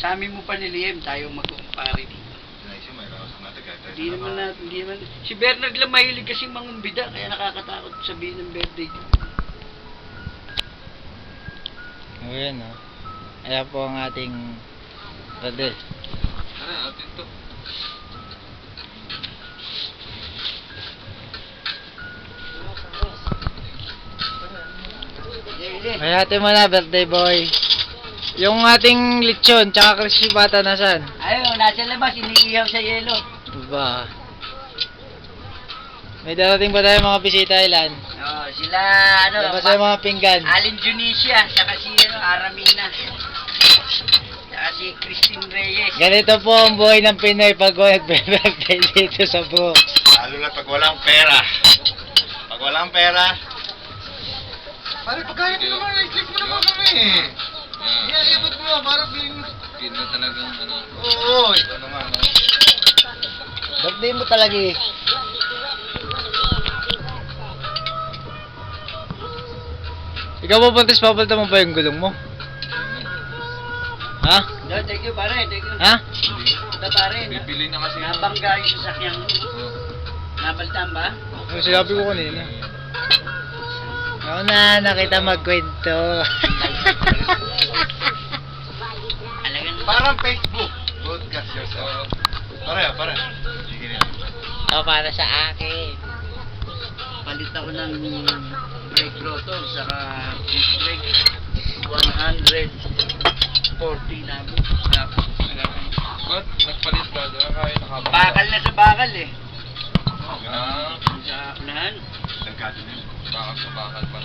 Sa amin mo pa nilihim, tayo magkumpare dito. Hindi naman. Si Bernard lang mahilig kasi mangumbida, kaya nakakatakot sabihin ng birthday niya. O yan o. Ayan po ang ating Rodel. Atin to. Ay ate mo na, birthday boy. Yung ating lechon, tsaka crispy bata nasan? Ayun, nasa labas, iniihaw sa yelo. Ba. May darating ba tayo mga bisita, Ilan? Oh, sila, Labas tayo mga pinggan. Alin Junicia, saka si Aramina. Saka si Christine Reyes. Ganito po ang buhay ng Pinoy pag nag-birthday dito sa buhok. Lalo na pag walang pera. Pag walang pera. Pare, pagkaya din naman, i-click mo naman kami. Iabot mo, para feeling mo. Pino talagang ano. Oo, ito naman. Birthday mo talaga eh. Ikaw po, Pantis, papalta mo ba yung gulong mo? Ha? No, thank you pare, thank you. Ha? Ito pare, Bibili na kasi. nabangga yung sasakyan mo. Nabaltaan ba? Ano sinabi ko kanina? Oo na, nakita magkwento. Alagang Parang Facebook. Broadcast yourself. Pare. Sige na. O, para sa akin. palit ako ng brake rotor, saka disc brake. 140 na ako. Ba't nagpalit ka? Diba kaya nakabang? Bakal na sa bakal eh. Ah, Sa unahan. bakal sa bakal pa.